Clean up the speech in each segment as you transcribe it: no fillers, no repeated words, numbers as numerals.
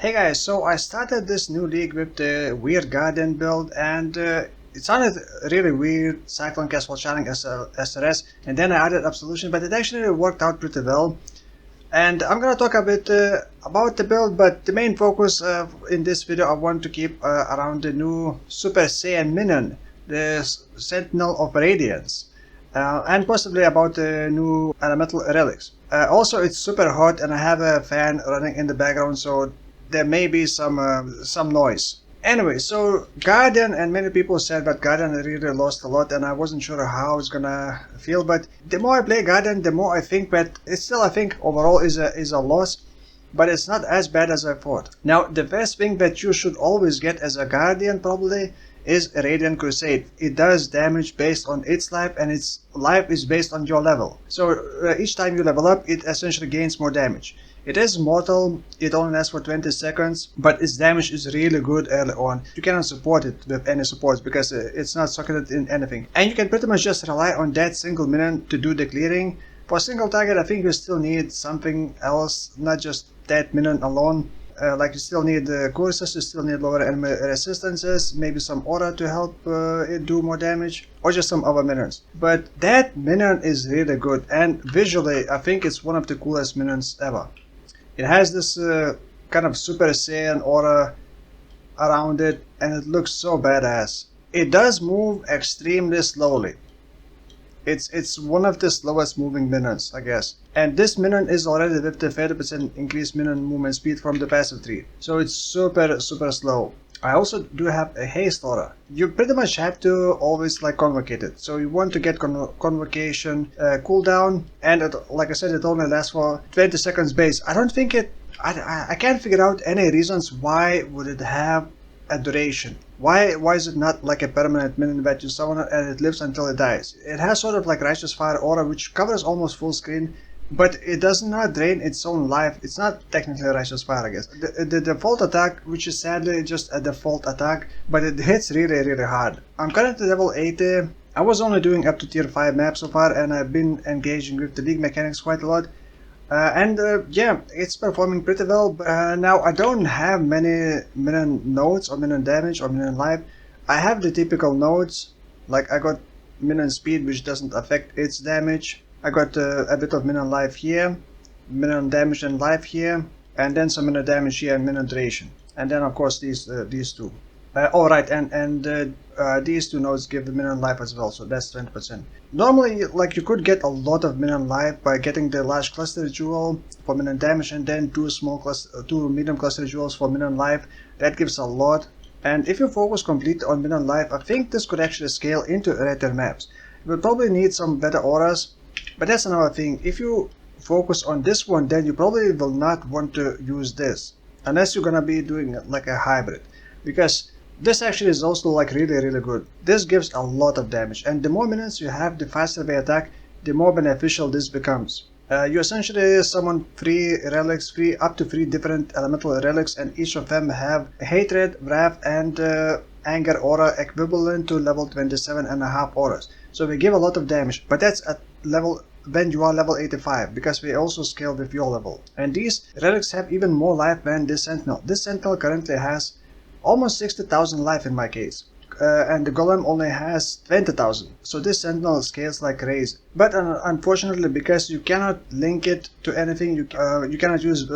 Hey guys, so I started this new league with the weird Guardian build, and it sounded really weird, Cyclone Castle Challenge SRS, and then I added Absolution, but it actually worked out pretty well. And I'm gonna talk a bit about the build, but the main focus in this video I want to keep around the new Super Saiyan minion, the Sentinel of Radiance. And possibly about the new elemental relics. Also, it's super hot, and I have a fan running in the background, so there may be some noise. Anyway, so Guardian, and many people said that Guardian really lost a lot, and I wasn't sure how it's gonna feel. But the more I play Guardian, the more I think that it's still, I think overall is a loss, but it's not as bad as I thought. Now, the best thing that you should always get as a Guardian probably is Radiant Crusade. It does damage based on its life, and its life is based on your level. So each time you level up, it essentially gains more damage. It is mortal, it only lasts for 20 seconds, but its damage is really good early on. You cannot support it with any supports because it's not socketed in anything. And you can pretty much just rely on that single minion to do the clearing. For a single target, I think you still need something else, not just that minion alone. Like you still need courses, you still need lower enemy resistances, maybe some aura to help it do more damage, or just some other minions. But that minion is really good, and visually I think it's one of the coolest minions ever. It has this kind of Super Saiyan aura around it, and it looks so badass. It does move extremely slowly. It's one of the slowest moving minions, I guess. And this minion is already with the 30% increased minion movement speed from the passive tree. So it's super slow. I also do have a haste aura. You pretty much have to always convocate it. So you want to get convocation cooldown, and like I said, it only lasts for 20 seconds base. I don't think I can't figure out any reasons why would it have a duration. Why is it not like a permanent minion that you summon and it lives until it dies? It has sort of like Righteous Fire aura, which covers almost full screen, but it does not drain its own life. It's not technically Righteous Fire, I guess. The default attack, which is sadly just a default attack, but it hits really hard. I'm currently level 80. I was only doing up to tier 5 maps so far, and I've been engaging with the league mechanics quite a lot. Yeah, it's performing pretty well. Now, I don't have many minion nodes or minion damage or minion life. I have the typical nodes, like I got minion speed, which doesn't affect its damage. I got a bit of minion life here, minion damage and life here, and then some minion damage here and minion duration. And then of course these two. Oh right, and these two nodes give the minion life as well, so that's 20%. Normally, you could get a lot of minion life by getting the large cluster jewel for minion damage, and then two medium cluster jewels for minion life. That gives a lot. And if you focus completely on minion life, I think this could actually scale into rare maps. You will probably need some better auras, but that's another thing. If you focus on this one, then you probably will not want to use this, unless you're gonna be doing like a hybrid, because this actually is also really good. This gives a lot of damage, and the more minions you have, the faster they attack, the more beneficial this becomes. You essentially summon 3 relics, up to 3 different elemental relics, and each of them have hatred, wrath, and anger aura equivalent to level 27.5 auras. So we give a lot of damage, but that's at level when you are level 85, because we also scale with your level. And these relics have even more life than this Sentinel. This Sentinel currently has almost 60,000 life in my case, and the Golem only has 20,000, so this Sentinel scales like crazy. But unfortunately, because you cannot link it to anything, you cannot use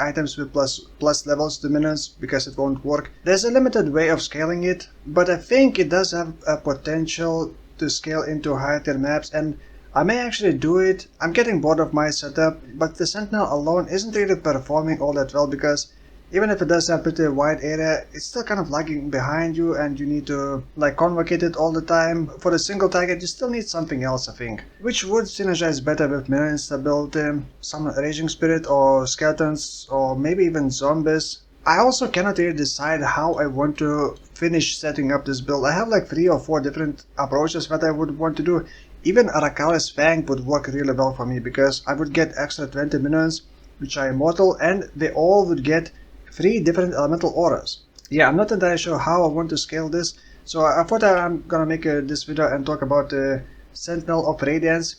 items with plus levels to minions, because it won't work. There's a limited way of scaling it, but I think it does have a potential to scale into higher tier maps, and I may actually do it. I'm getting bored of my setup, but the Sentinel alone isn't really performing all that well, because even if it does have pretty wide area, it's still kind of lagging behind you, and you need to convocate it all the time. For the single target, you still need something else, I think, which would synergize better with minion instability, some Raging Spirit or Skeletons, or maybe even Zombies. I also cannot really decide how I want to finish setting up this build. I have 3 or 4 different approaches that I would want to do. Even Arakalis Fang would work really well for me, because I would get extra 20 minions, which are immortal, and they all would get 3 different elemental auras. Yeah, I'm not entirely sure how I want to scale this, so I thought I'm gonna make this video and talk about the Sentinel of Radiance.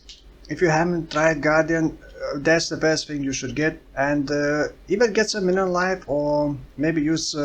If you haven't tried Guardian, that's the best thing you should get. And even get some minion life, or maybe use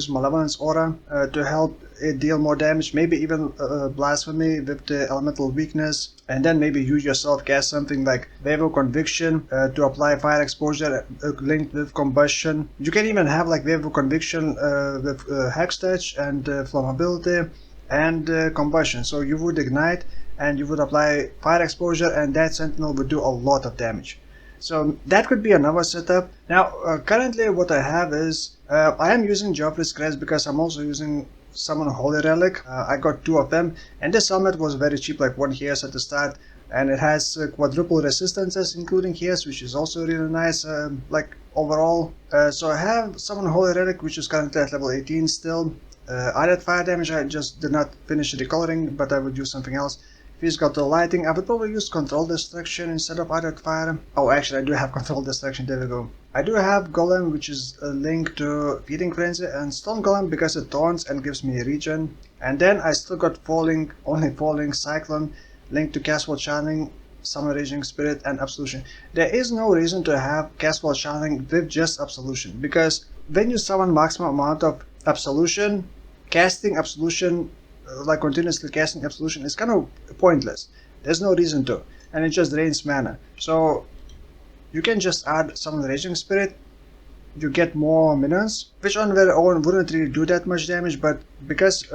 Malevolence Aura to help it deal more damage. Maybe even Blasphemy with the elemental weakness, and then maybe you yourself cast something like Wave of Conviction to apply fire exposure linked with combustion. You can even have like Wave of Conviction with Hex Touch and Flammability and combustion. So you would ignite and you would apply fire exposure, and that sentinel would do a lot of damage. So that could be another setup. Now currently what I have is I am using Joffrey's Crest because I'm also using Summon Holy Relic. I got 2 of them, and this helmet was very cheap, like 1 Hears at the start, and it has quadruple resistances including Hears, which is also really nice like overall. So I have Summon Holy Relic, which is currently at level 18 still. Added fire damage, I just did not finish the decoloring, but I would use something else. Physical lighting, I would probably use Control Destruction instead of Added Fire. Oh, actually I do have Control Destruction, there we go. I do have Golem, which is a link to Feeding Frenzy, and Stone Golem because it taunts and gives me regen. And then I still got only Falling, Cyclone, linked to Castwall Channeling, Summon Raging Spirit, and Absolution. There is no reason to have Castwall Channeling with just Absolution, because when you summon maximum amount of Absolution, casting Absolution, like continuously casting Absolution, is kind of pointless. There's no reason to, and it just drains mana. So you can just add Summon Raging Spirit, you get more minions, which on their own wouldn't really do that much damage, but because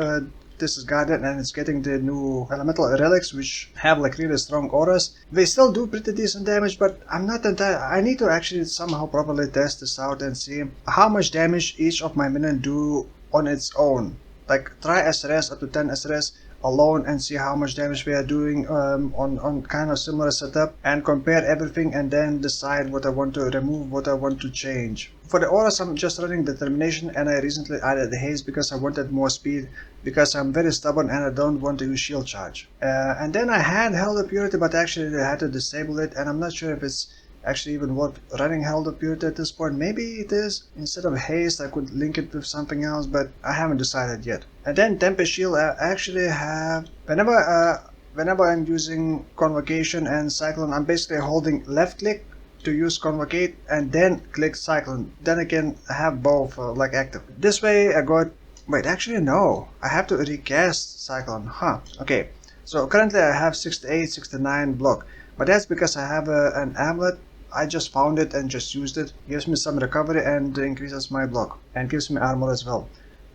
this is Guardian and it's getting the new elemental relics which have like really strong auras, they still do pretty decent damage. But I'm not entirely, I need to actually somehow properly test this out and see how much damage each of my minions do on its own. Like try SRS up to 10 SRS alone and see how much damage we are doing on kind of similar setup, and compare everything and then decide what I want to remove, what I want to change. For the auras I'm just running Determination, and I recently added the Haze because I wanted more speed, because I'm very stubborn and I don't want to use Shield Charge. And then I had Held of Purity, but actually I had to disable it, and I'm not sure if it's actually even worth running Held of Purity at this point. Maybe it is. Instead of Haste I could link it with something else, but I haven't decided yet. And then Tempest Shield, I actually have, whenever I'm using Convocation and Cyclone, I'm basically holding left click to use Convocate and then click Cyclone. Then I can have both like active. This way I got, wait, actually no, I have to recast Cyclone, huh, okay. So currently I have 68, 69 block, but that's because I have an amulet. I just found it and just used it. Gives me some recovery and increases my block, and gives me armor as well.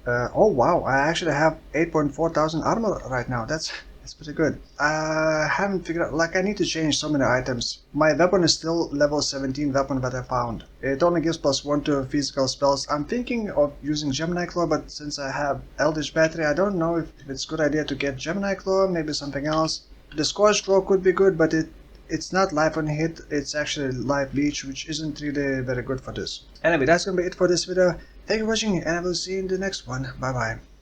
Oh wow, I actually have 8.4 thousand armor right now. That's pretty good. I haven't figured out, like I need to change so many items. My weapon is still level 17 weapon that I found. It only gives +1 to physical spells. I'm thinking of using Gemini Claw, but since I have Eldritch Battery, I don't know if it's a good idea to get Gemini Claw, maybe something else. The Scorch Claw could be good, but it's not life on hit, it's actually life leech, which isn't really very good for this. Anyway, that's gonna be it for this video. Thank you for watching, and I will see you in the next one. Bye bye.